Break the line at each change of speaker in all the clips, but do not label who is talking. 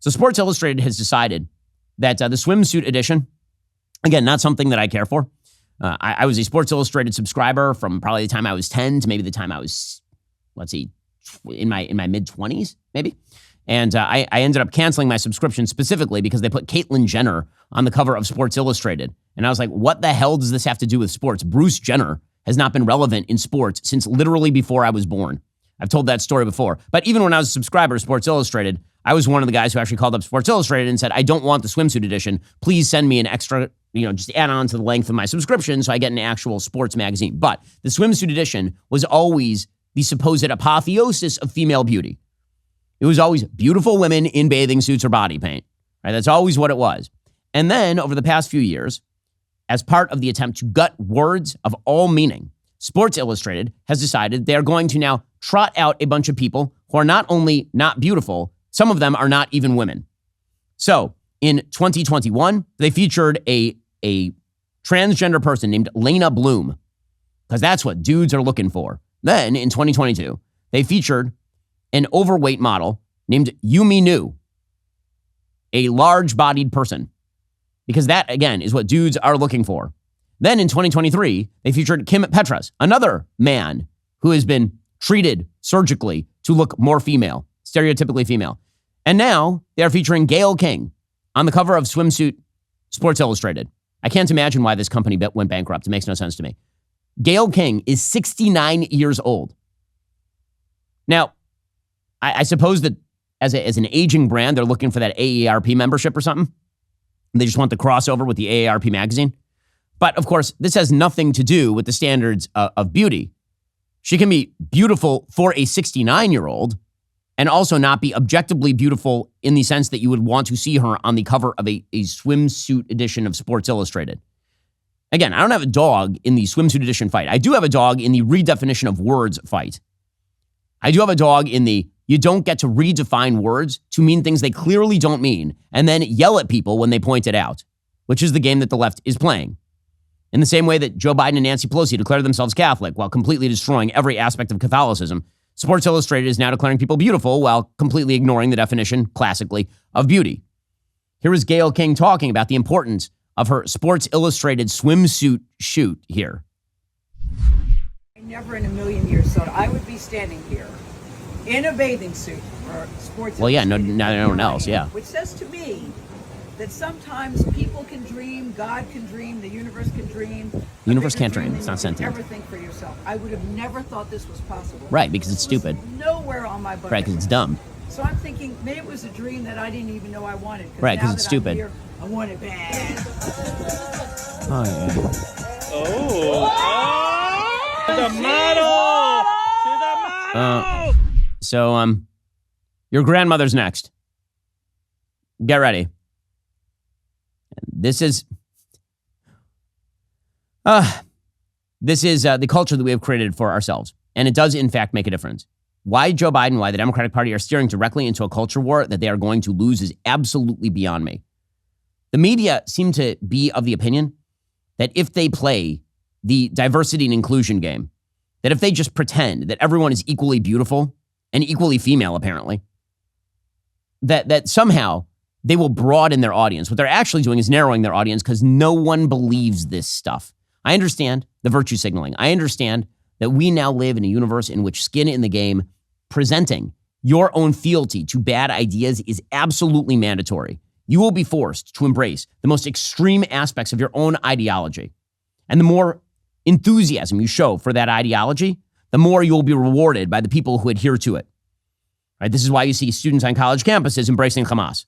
So Sports Illustrated has decided that the swimsuit edition, again, not something that I care for. I was a Sports Illustrated subscriber from probably the time I was 10 to maybe the time I was, in my mid-20s, maybe. And I ended up canceling my subscription specifically because they put Caitlyn Jenner on the cover of Sports Illustrated. And I was like, what the hell does this have to do with sports? Bruce Jenner has not been relevant in sports since literally before I was born. I've told that story before. But even when I was a subscriber to Sports Illustrated, I was one of the guys who actually called up Sports Illustrated and said, I don't want the swimsuit edition. Please send me an extra, just add on to the length of my subscription so I get an actual sports magazine. But the swimsuit edition was always the supposed apotheosis of female beauty. It was always beautiful women in bathing suits or body paint, right? That's always what it was. And then over the past few years, as part of the attempt to gut words of all meaning, Sports Illustrated has decided they're going to now trot out a bunch of people who are not only not beautiful, some of them are not even women. So in 2021, they featured a transgender person named Lena Bloom, because that's what dudes are looking for. Then in 2022, they featured an overweight model named Yumi Nu, a large-bodied person, because that, again, is what dudes are looking for. Then in 2023, they featured Kim Petras, another man who has been treated surgically to look more female, stereotypically female. And now they are featuring Gayle King on the cover of swimsuit Sports Illustrated. I can't imagine why this company went bankrupt. It makes no sense to me. Gayle King is 69 years old. Now, I suppose that as an aging brand, they're looking for that AARP membership or something. And they just want the crossover with the AARP magazine. But of course, this has nothing to do with the standards of beauty. She can be beautiful for a 69-year-old and also not be objectively beautiful in the sense that you would want to see her on the cover of a swimsuit edition of Sports Illustrated. Again, I don't have a dog in the swimsuit edition fight. I do have a dog in the redefinition of words fight. I do have a dog in the you don't get to redefine words to mean things they clearly don't mean and then yell at people when they point it out, which is the game that the left is playing. In the same way that Joe Biden and Nancy Pelosi declare themselves Catholic while completely destroying every aspect of Catholicism, Sports Illustrated is now declaring people beautiful while completely ignoring the definition, classically, of beauty. Here is Gayle King talking about the importance of her Sports Illustrated swimsuit shoot here.
I never in a million years thought I would be standing here in a bathing suit or Sports
Well, yeah, no one else,
yeah. Which says to me that sometimes people can dream, God can dream, the universe can dream.
The universe can't dream. It's not sentient.
Never think for yourself. I would have never thought this was possible.
Right, because it's stupid.
Nowhere on my bucket.
Right, because it's dumb.
So I'm thinking maybe it was a dream that I didn't even know I wanted.
Right, because it's stupid.
Here, I want it bad.
Oh, yeah.
The model! She's a model!
So, your grandmother's next. Get ready. This is the culture that we have created for ourselves. And it does, in fact, make a difference. Why Joe Biden, why the Democratic Party are steering directly into a culture war that they are going to lose is absolutely beyond me. The media seem to be of the opinion that if they play the diversity and inclusion game, that if they just pretend that everyone is equally beautiful and equally female, apparently, that somehow they will broaden their audience. What they're actually doing is narrowing their audience because no one believes this stuff. I understand the virtue signaling. I understand that we now live in a universe in which skin in the game, presenting your own fealty to bad ideas is absolutely mandatory. You will be forced to embrace the most extreme aspects of your own ideology. And the more enthusiasm you show for that ideology, the more you will be rewarded by the people who adhere to it. Right? This is why you see students on college campuses embracing Hamas.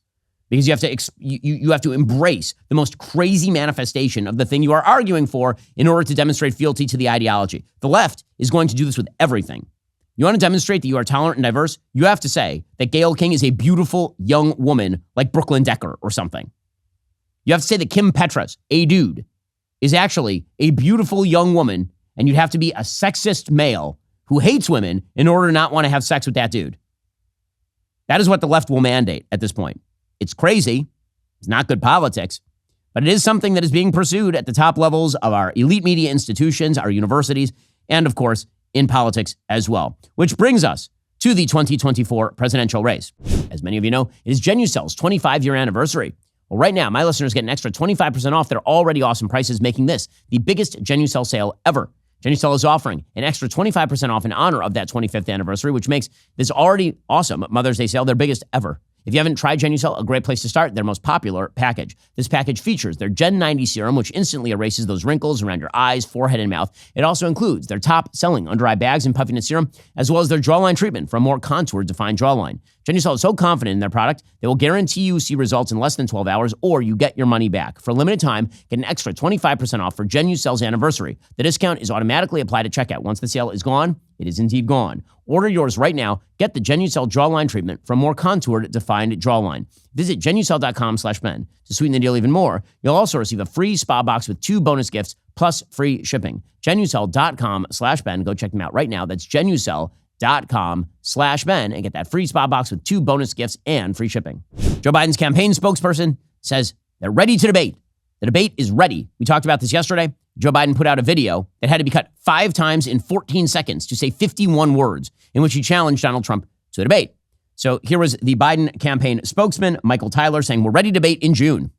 Because you have to embrace the most crazy manifestation of the thing you are arguing for in order to demonstrate fealty to the ideology. The left is going to do this with everything. You want to demonstrate that you are tolerant and diverse? You have to say that Gayle King is a beautiful young woman like Brooklyn Decker or something. You have to say that Kim Petras, a dude, is actually a beautiful young woman, and you'd have to be a sexist male who hates women in order to not want to have sex with that dude. That is what the left will mandate at this point. It's crazy. It's not good politics, but it is something that is being pursued at the top levels of our elite media institutions, our universities, and of course, in politics as well. Which brings us to the 2024 presidential race. As many of you know, it is Genucel's 25-year anniversary. Well, right now, my listeners get an extra 25% off their already awesome prices, making this the biggest Genucel sale ever. Genucel is offering an extra 25% off in honor of that 25th anniversary, which makes this already awesome Mother's Day sale their biggest ever. If you haven't tried Genucel, a great place to start, their most popular package. This package features their Gen 90 serum, which instantly erases those wrinkles around your eyes, forehead, and mouth. It also includes their top-selling under-eye bags and puffiness serum, as well as their jawline treatment for a more contoured-defined jawline. Genucel is so confident in their product, they will guarantee you see results in less than 12 hours, or you get your money back. For a limited time, get an extra 25% off for Genucel's anniversary. The discount is automatically applied at checkout. Once the sale is gone, it is indeed gone. Order yours right now. Get the Genucel jawline treatment for a more contoured, defined jawline. Visit Genucel.com/Ben. To sweeten the deal even more, you'll also receive a free spa box with 2 bonus gifts plus free shipping. Genucel.com/Ben. Go check them out right now. That's Genucel.com/Ben and get that free spa box with 2 bonus gifts and free shipping. Joe Biden's campaign spokesperson says they're ready to debate. The debate is ready. We talked about this yesterday. Joe Biden put out a video that had to be cut 5 times in 14 seconds to say 51 words in which he challenged Donald Trump to a debate. So here was the Biden campaign spokesman, Michael Tyler, saying, we're ready to debate in June.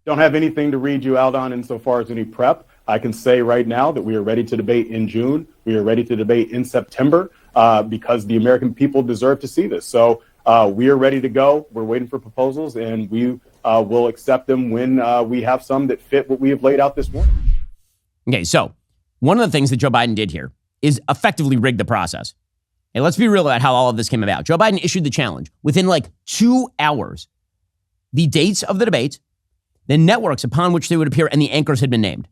Don't have anything to read you out on insofar as any prep. I can say right now that we are ready to debate in June. We are ready to debate in September because the American people deserve to see this. So we are ready to go. We're waiting for proposals, and we will accept them when we have some that fit what we have laid out this morning.
Okay, so one of the things that Joe Biden did here is effectively rig the process. And let's be real about how all of this came about. Joe Biden issued the challenge within like 2 hours. The dates of the debate, the networks upon which they would appear, and the anchors had been named.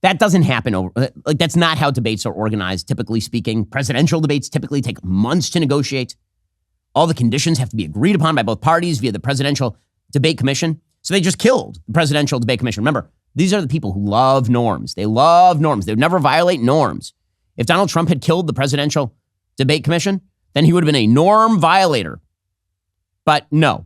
That doesn't happen that's not how debates are organized, typically speaking. Presidential debates typically take months to negotiate. All the conditions have to be agreed upon by both parties via the Presidential Debate Commission. So they just killed the Presidential Debate Commission. Remember, these are the people who love norms. They love norms. They would never violate norms. If Donald Trump had killed the Presidential Debate Commission, then he would have been a norm violator. But no,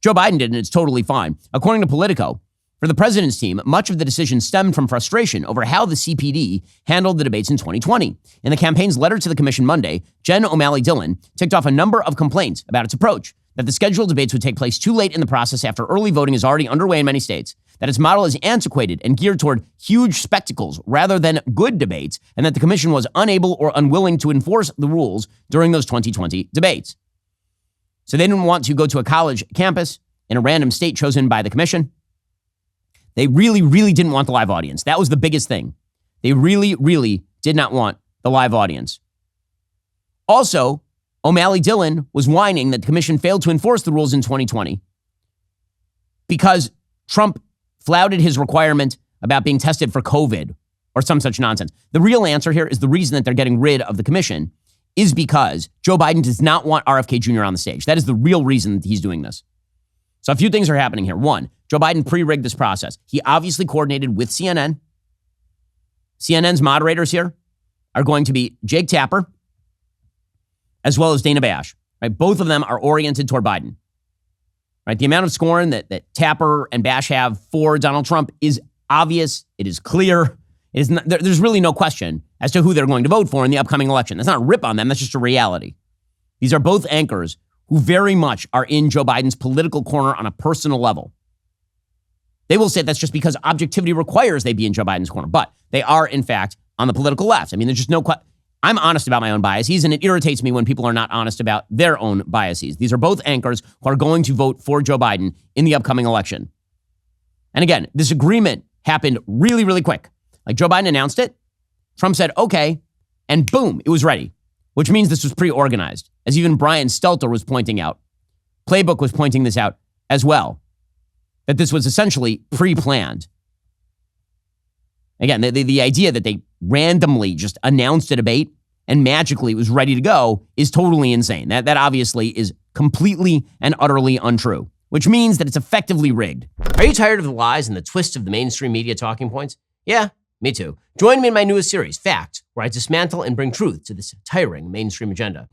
Joe Biden did, and it's totally fine. According to Politico, for the president's team, much of the decision stemmed from frustration over how the CPD handled the debates in 2020. In the campaign's letter to the commission Monday, Jen O'Malley Dillon ticked off a number of complaints about its approach, that the scheduled debates would take place too late in the process after early voting is already underway in many states, that its model is antiquated and geared toward huge spectacles rather than good debates, and that the commission was unable or unwilling to enforce the rules during those 2020 debates. So they didn't want to go to a college campus in a random state chosen by the commission. They really, really didn't want the live audience. That was the biggest thing. They really, really did not want the live audience. Also, O'Malley Dillon was whining that the commission failed to enforce the rules in 2020 because Trump flouted his requirement about being tested for COVID or some such nonsense. The real answer here is the reason that they're getting rid of the commission is because Joe Biden does not want RFK Jr. on the stage. That is the real reason that he's doing this. So a few things are happening here. One, Joe Biden pre-rigged this process. He obviously coordinated with CNN. CNN's moderators here are going to be Jake Tapper as well as Dana Bash. Right? Both of them are oriented toward Biden. Right? The amount of scorn that Tapper and Bash have for Donald Trump is obvious. It is clear. It is not, there's really no question as to who they're going to vote for in the upcoming election. That's not a rip on them. That's just a reality. These are both anchors who very much are in Joe Biden's political corner on a personal level. They will say that's just because objectivity requires they be in Joe Biden's corner, but they are, in fact, on the political left. I mean, there's just no question. I'm honest about my own biases, and it irritates me when people are not honest about their own biases. These are both anchors who are going to vote for Joe Biden in the upcoming election. And again, this agreement happened really, really quick. Like Joe Biden announced it, Trump said, okay, and boom, it was ready, which means this was pre-organized. As even Brian Stelter was pointing out, Playbook was pointing this out as well, that this was essentially pre-planned. Again, the idea that they randomly just announced a debate and magically it was ready to go is totally insane. That obviously is completely and utterly untrue, which means that it's effectively rigged. Are you tired of the lies and the twists of the mainstream media talking points? Yeah, me too. Join me in my newest series, Fact, where I dismantle and bring truth to this tiring mainstream agenda.